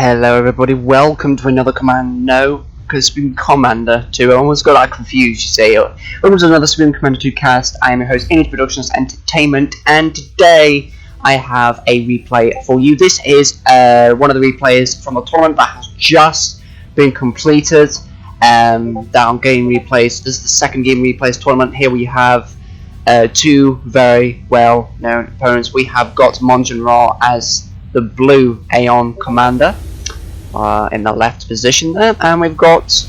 Hello everybody, welcome to another Spin Commander 2. I almost got that confused, you see. Welcome to another Spin Commander 2 cast. I am your host, A.N.U.S Productions Entertainment, and today I have a replay for you. This is one of the replays from the tournament that has just been completed. That on GameReplays. This is the second GameReplays tournament. Here we have two very well known opponents. We have got Maugan as the blue A.N.U.S commander in the left position there, and we've got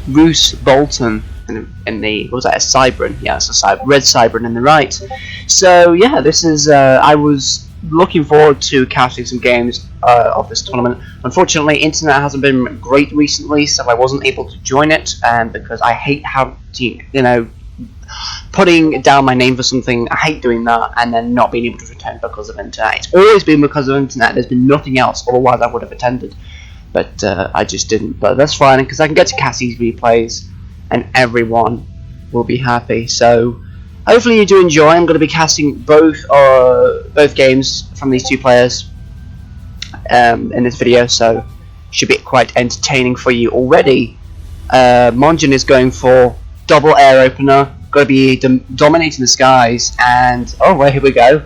Roose Bolton in the, what was that, a Cybran? Yeah, it's a red Cybran in the right. So yeah, this is I was looking forward to casting some games of this tournament. Unfortunately, internet hasn't been great recently, so I wasn't able to join it, because I hate how to, putting down my name for something. I hate doing that and then not being able to attend because of internet. It's always been because of internet. There's been nothing else, otherwise I would have attended, but I just didn't. But that's fine, because I can get to cast these replays and everyone will be happy. So hopefully you do enjoy. I'm going to be casting both games from these two players in this video, so should be quite entertaining for you already. Maugan is going for double air opener, going to be dominating the skies, and oh well, here we go.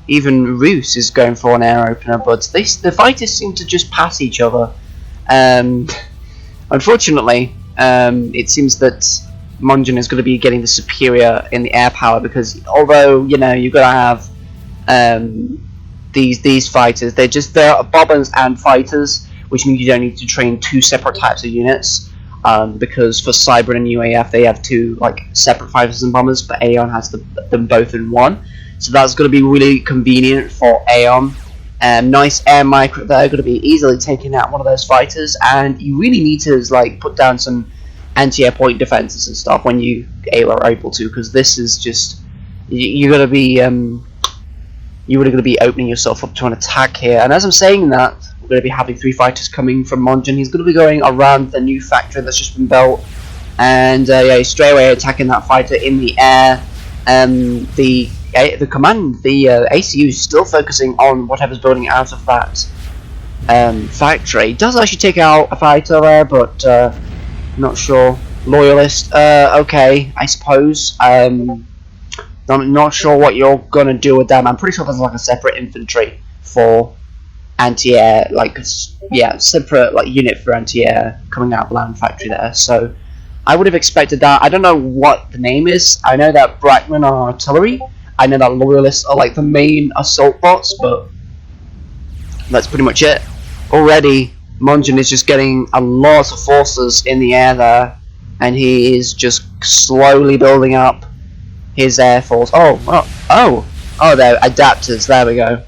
Even Roose is going for an air opener, but the fighters seem to just pass each other. Unfortunately, it seems that Maugan is going to be getting the superior in the air power, because although you've got to have these fighters, they're bobbers and fighters, which means you don't need to train two separate types of units. Because for Cybran and UAF they have two separate fighters and bombers, but A.N.U.S has them both in one. So that's going to be really convenient for A.N.U.S. Nice air micro there, going to be easily taking out one of those fighters, and you really need to put down some anti-air point defenses and stuff when you are able to, because this is just you're going to be opening yourself up to an attack here. And as I'm saying that, we're going to be having three fighters coming from Maugan. He's going to be going around the new factory that's just been built, and yeah, he's straight away attacking that fighter in the air. The ACU is still focusing on whatever's building out of that factory. It does actually take out a fighter there, but not sure. Loyalist, okay, I suppose. I'm not sure what you're going to do with them. I'm pretty sure there's a separate infantry for anti-air, separate unit for anti-air coming out of the land factory there. So I would have expected that. I don't know what the name is. I know that Brackman are artillery. I know that Loyalists are the main assault bots, but that's pretty much it. Already, Maugan is just getting a lot of forces in the air there, and he is just slowly building up his air force. Oh, there, adapters. There we go.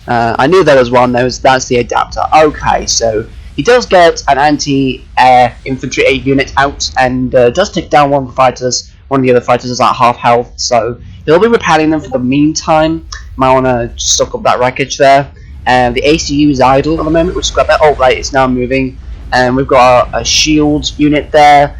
I knew there was one. That's the adapter. Okay, so he does get an anti-air infantry unit out, and does take down one of the fighters. One of the other fighters is at half health, so he'll be repelling them for the meantime. Might want to suck up that wreckage there. The ACU is idle at the moment, which is quite bad. Oh right, it's now moving. And we've got a shield unit there.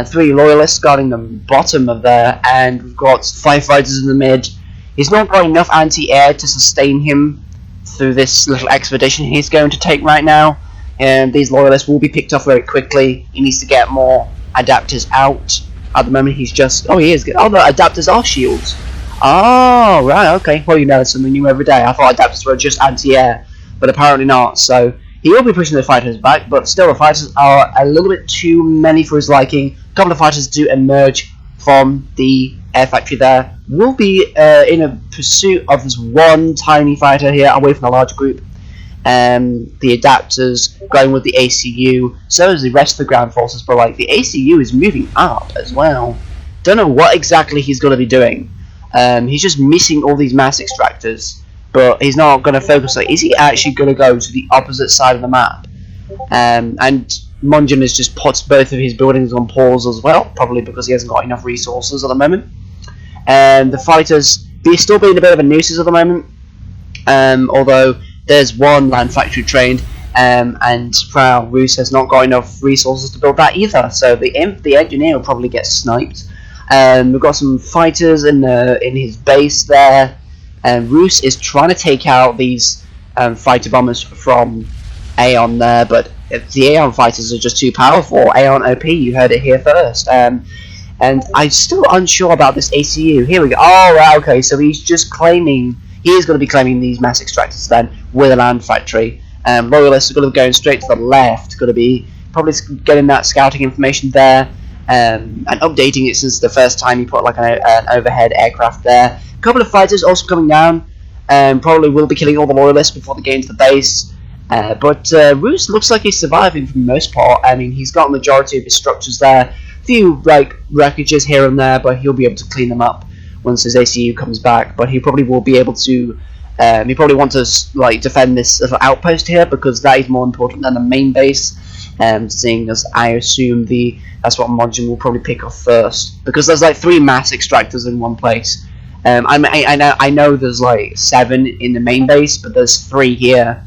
Three loyalists guarding the bottom of there, and we've got 5 fighters in the mid. He's not got enough anti-air to sustain him through this little expedition he's going to take right now, and these loyalists will be picked off very quickly. He needs to get more adapters out. At the moment he's just, he is good. Oh, the adapters are shields. Oh right, okay, well there's something new every day. I thought adapters were just anti-air, but apparently not. So he will be pushing the fighters back, but still the fighters are a little bit too many for his liking. A couple of fighters do emerge from the air factory there. We'll be in a pursuit of this one tiny fighter here, away from the large group. The adapters going with the ACU, so is the rest of the ground forces, but the ACU is moving up as well. Don't know what exactly he's going to be doing. He's just missing all these mass extractors, but he's not going to focus on it. Is he actually going to go to the opposite side of the map? And Maugan has just put both of his buildings on pause as well, probably because he hasn't got enough resources at the moment. And the fighters, they're still being a bit of a nuisance at the moment, although there's one land factory trained, and Roose has not got enough resources to build that either, so the engineer will probably get sniped. We've got some fighters in his base there, and Roose is trying to take out these fighter bombers from A.N.U.S there, but the A.N.U.S fighters are just too powerful. A.N.U.S OP, you heard it here first. And I'm still unsure about this ACU. Here we go. Oh, right, okay, so he's just claiming, he is going to be claiming these mass extractors then with a land factory. Loyalists are going to be going straight to the left, going to be probably getting that scouting information there, and updating it since the first time he put like an overhead aircraft there. A couple of fighters also coming down, probably will be killing all the Loyalists before they get into the base. But Roose looks like he's surviving for the most part. I mean, he's got a majority of his structures there. A few like wreckages here and there, but he'll be able to clean them up once his ACU comes back. But he probably will be able to. He probably wants to like defend this little outpost here because that is more important than the main base. Seeing as I assume that's what Maugan will probably pick off first, because there's like 3 mass extractors in one place. I know there's like 7 in the main base, but there's 3 here.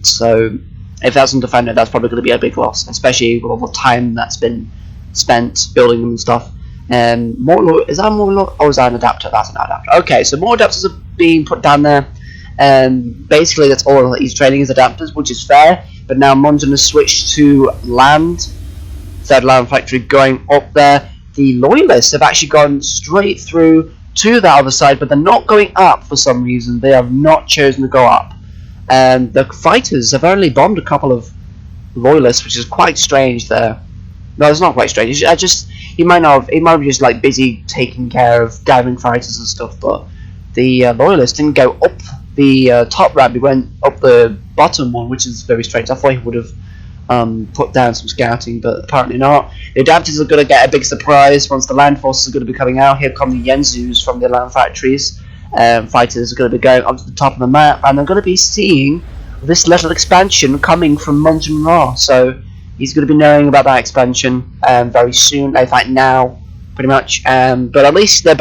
So if that's undefended, that's probably going to be a big loss, especially with all the time that's been spent building them and stuff. Is that more? Oh, is that an adapter? That's an adapter. Okay, so more adapters are being put down there. Basically, that's all he's training his adapters, which is fair. But now Maugan has switched to land. Third land factory going up there. The Loyalists have actually gone straight through to the other side, but they're not going up for some reason. They have not chosen to go up. The fighters have only bombed a couple of Loyalists, which is quite strange there. No, it's not quite strange. He might be just like busy taking care of diving fighters and stuff. But the Loyalists didn't go up the top ramp. He went up the bottom one, which is very strange. I thought he would have put down some scouting, but apparently not. The adapters are going to get a big surprise once the land forces are going to be coming out. Here come the A.N.U.S from the land factories. Fighters are going to be going up to the top of the map, and they're going to be seeing this little expansion coming from Maugan. So he's going to be knowing about that expansion very soon. In fact, now, pretty much. But at least they're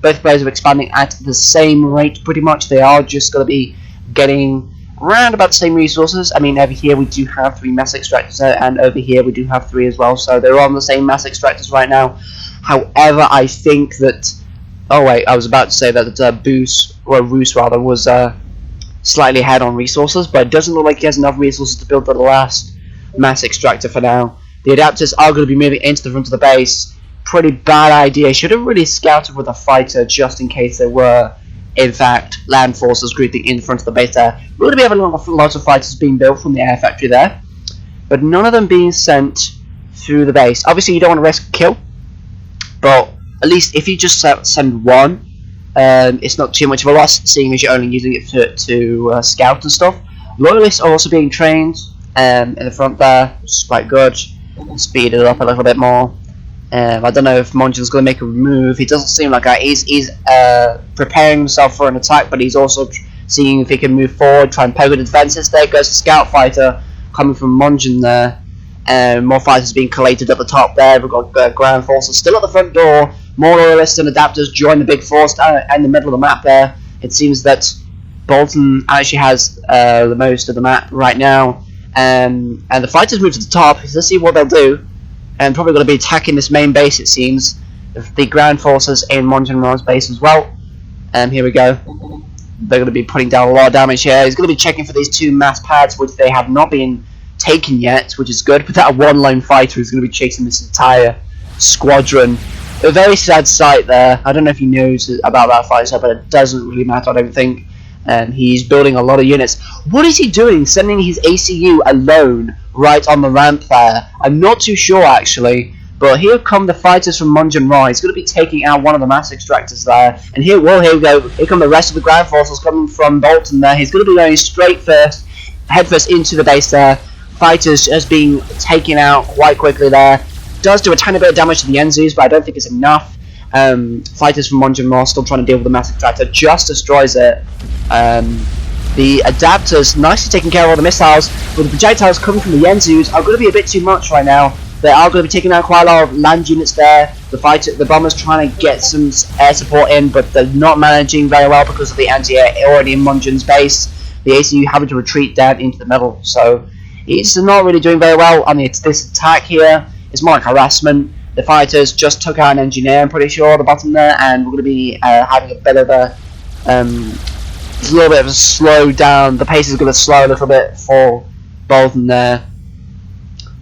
both players are expanding at the same rate. Pretty much, they are just going to be getting around about the same resources. I mean, over here we do have 3 mass extractors, and over here we do have 3 as well. So they're on the same mass extractors right now. However, I think that. Oh wait, I was about to say that Roose rather was slightly ahead on resources, but it doesn't look like he has enough resources to build the last mass extractor for now. The adapters are going to be moving into the front of the base. Pretty bad idea. Should have really scouted with a fighter just in case there were, in fact, land forces grouping in front of the base there. We're going to be having lots of fighters being built from the air factory there, but none of them being sent through the base. Obviously, you don't want to risk a kill, but at least if you just send one, it's not too much of a loss, seeing as you're only using it to scout and stuff. Loyalists are also being trained in the front there, which is quite good. Speed it up a little bit more. I don't know if Maugan's going to make a move. He doesn't seem like that. He's preparing himself for an attack, but he's also seeing if he can move forward, try and poke the defenses. There goes the scout fighter coming from Maugan there. More fighters being collated at the top there. We've got ground forces still at the front door. More Loyalists and adapters join the big force in the middle of the map there. It seems that Bolton actually has the most of the map right now. And the fighters move to the top. Let's see what they'll do. And probably going to be attacking this main base, it seems. The ground forces in Maugan's base as well. Here we go. They're going to be putting down a lot of damage here. He's going to be checking for these 2 mass pads, which they have not been taken yet, which is good. But that one lone fighter who's going to be chasing this entire squadron. A very sad sight there. I don't know if he knows about that fighter, but it doesn't really matter, I don't think. He's building a lot of units. What is he doing, sending his ACU alone right on the ramp there? I'm not too sure, actually. But here come the fighters from Maugan. He's going to be taking out one of the mass extractors there. And here we go. Here come the rest of the ground forces coming from Bolton there. He's going to be going straight head first into the base there. Fighters just being taken out quite quickly there. Does do a tiny bit of damage to the A.N.U.S, but I don't think it's enough. Fighters from Maugan still trying to deal with the mass extractor. Just destroys it. The adapters nicely taking care of all the missiles, but the projectiles coming from the A.N.U.S are going to be a bit too much right now. They are going to be taking out quite a lot of land units there. The bombers trying to get some air support in, but they're not managing very well because of the anti-air already in Maugan's base. The ACU having to retreat down into the middle, so it's not really doing very well. I mean, it's this attack here. It's more like harassment. The fighters just took out an engineer, I'm pretty sure, at the bottom there, and we're going to be having a bit of a There's a little bit of a slow down. The pace is going to slow a little bit for Bolton there.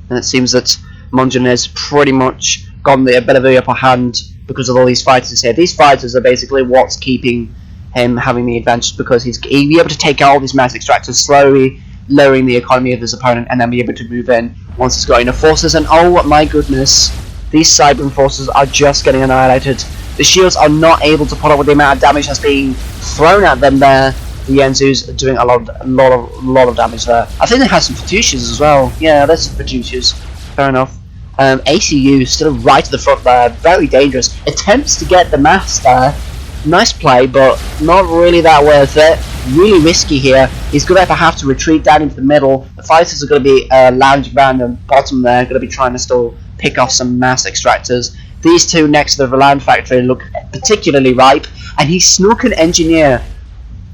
And it seems that Maugan has pretty much gotten a bit of the upper hand because of all these fighters here. These fighters are basically what's keeping him having the advantage, because he'll be able to take out all these mass extractors, slowly lowering the economy of his opponent, and then be able to move in once he's got enough forces. And oh my goodness, these Cybran forces are just getting annihilated. The shields are not able to put up with the amount of damage that's being thrown at them there. The A.N.U.S are doing a lot of damage there. I think they have some Fatusias as well. Yeah, there's some Fatusias. Fair enough. ACU still right to the front there. Very dangerous. Attempts to get the mass there. Nice play, but not really that worth it. Really risky here. He's going to have to retreat down into the middle. The fighters are going to be lounging around the bottom there. Going to be trying to still pick off some mass extractors. These two next to the Voland factory look particularly ripe. And he snuck an engineer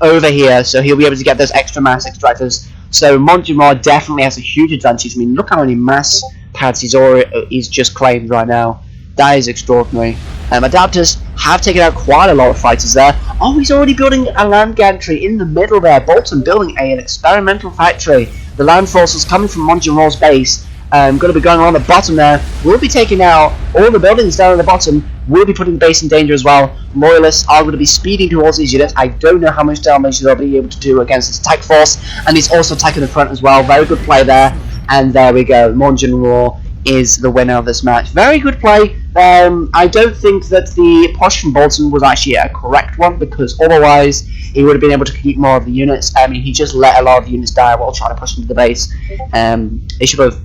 over here, so he'll be able to get those extra mass extractors. So Maugan definitely has a huge advantage. I mean, look how many mass pads he's just claimed right now. That is extraordinary. Adapters have taken out quite a lot of fighters there. Oh, he's already building a land gantry in the middle there. Bolton building an experimental factory. The land forces coming from Maugan's base. Going to be going around the bottom there. We'll be taking out all the buildings down at the bottom. We'll be putting the base in danger as well. Loyalists are going to be speeding towards these units. I don't know how much damage they'll be able to do against this attack force. And he's also attacking the front as well. Very good play there. And there we go. Maugan is the winner of this match. Very good play. I don't think that the push from Bolton was actually a correct one, because otherwise he would have been able to keep more of the units. I mean, he just let a lot of the units die while trying to push into the base. He should have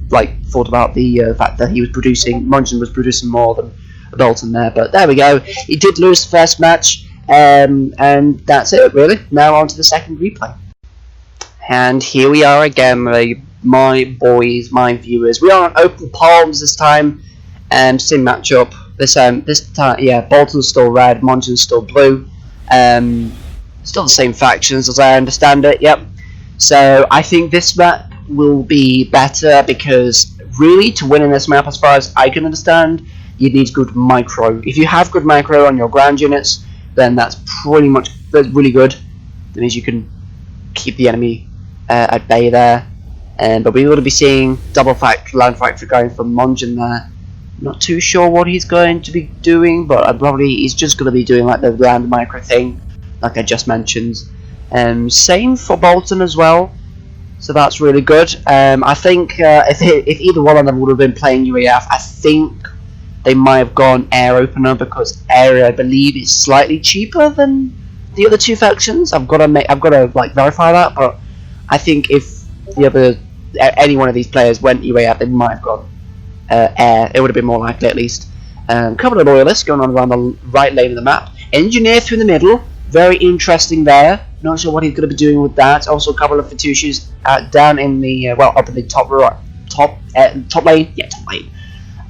thought about the fact that Maugan was producing more than Bolton there. But there we go. He did lose the first match, and that's it really. Now on to the second replay. And here we are again, my boys, my viewers. We are on open palms this time. Same matchup. This time, yeah, Bolton's still red, Maugan's still blue. Still the same factions as I understand it. Yep. So I think this map will be better, because really, to win in this map, as far as I can understand, you need good micro. If you have good micro on your ground units, then that's really good. That means you can keep the enemy at bay there. But we will be seeing double land factory going from Maugan there. Not too sure what he's going to be doing, but he's just going to be doing like the land micro thing, like I just mentioned. Same for Bolton as well, so that's really good. I think if either one of them would have been playing UAF, I think they might have gone air opener, because air, I believe, is slightly cheaper than the other two factions. I've got to like verify that, but I think if any one of these players went UAF, they might have gone air. It would have been more likely, at least. A couple of loyalists going on around the right lane of the map. Engineer through the middle, very interesting there. Not sure what he's going to be doing with that. Also a couple of Fatusias down in the up in the top lane. Yeah, top lane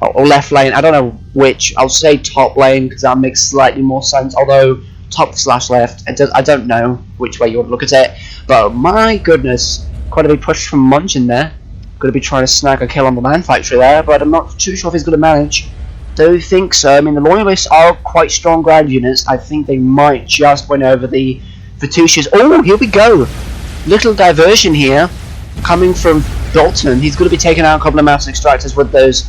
or left lane. I don't know which. I'll say top lane, because that makes slightly more sense. Although top/left, I don't know which way you would look at it. But my goodness, quite a big push from Maugan there. Going to be trying to snag a kill on the land factory there, but I'm not too sure if he's going to manage. Don't think so. I mean, the Loyalists are quite strong ground units. I think they might just win over the Fatusias. Oh, here we go. Little diversion here coming from Bolton. He's going to be taking out a couple of mass extractors with those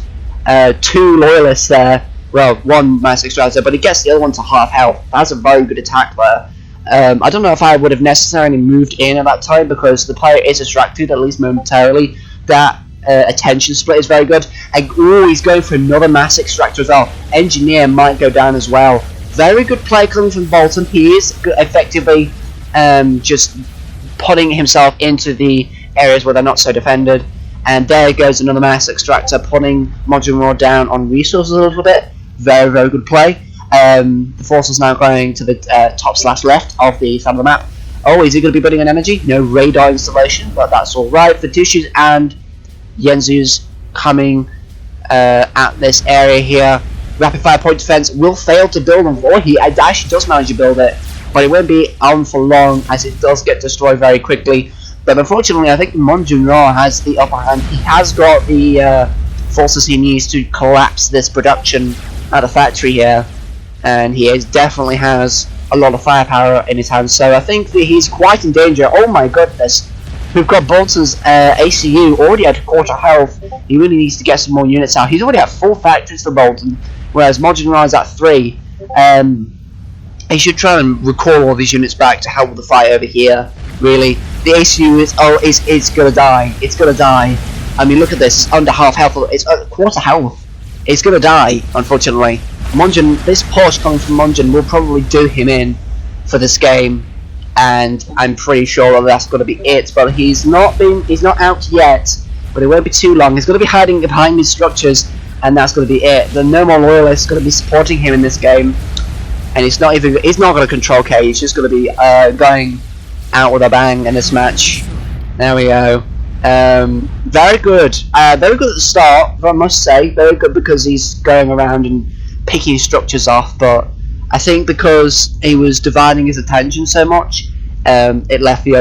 two Loyalists there. Well, one mass extractor, but he gets the other one to half health. That's a very good attack there. I don't know if I would have necessarily moved in at that time, because the player is distracted, at least momentarily. That attention split is very good. And he's going for another mass extractor as well. Engineer might go down as well. Very good play coming from Bolton. He is effectively just putting himself into the areas where they're not so defended. And there goes another mass extractor, putting Maugan down on resources a little bit. Very, very good play. The force is now going to the top/left of the side of the map. Oh, is he going to be building an energy? No radar installation, but that's alright. Fatusias and A.N.U.S coming at this area here. Rapid fire point defense will fail to build on, or he actually does manage to build it, but it won't be on for long, as it does get destroyed very quickly. But unfortunately, I think Maugan has the upper hand. He has got the forces he needs to collapse this production at the factory here, and he definitely has a lot of firepower in his hands. So I think that he's quite in danger. Oh my goodness. We've got Bolton's ACU already at quarter health. He really needs to get some more units out. He's already at 4 factories for Bolton, whereas Maugan is at 3. He should try and recall all these units back to help with the fight over here. Really, the ACU is gonna die. It's gonna die. I mean, look at this. It's under half health. It's at quarter health. It's gonna die, unfortunately. Maugan, this push coming from Maugan will probably do him in for this game. And I'm pretty sure that that's going to be it. But he's not out yet. But it won't be too long. He's going to be hiding behind these structures, and that's going to be it. The No More Loyalists going to be supporting him in this game, and he's not going to control K. He's just going to be going out with a bang in this match. There we go. Very good. Very good at the start, I must say. Very good because he's going around and picking structures off, but I think because he was dividing his attention so much, it left the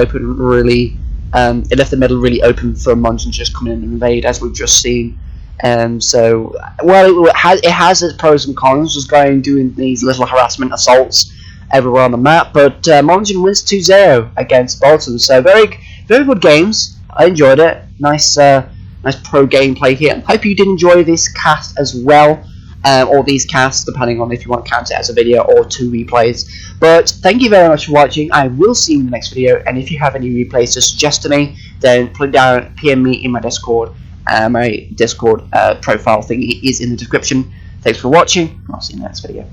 middle really open for Maugan to just come in and invade, as we've just seen. So, well, it has its pros and cons, just doing these little harassment assaults everywhere on the map. But Maugan wins 2-0 against Bolton. So very, very good games. I enjoyed it. Nice pro gameplay here. I hope you did enjoy this cast as well. Or these casts, depending on if you want to count it as a video or 2 replays. But thank you very much for watching. I will see you in the next video, and if you have any replays to suggest to me, then put it down, PM me in my Discord. My Discord profile thing is in the description. Thanks for watching. I'll see you in the next video.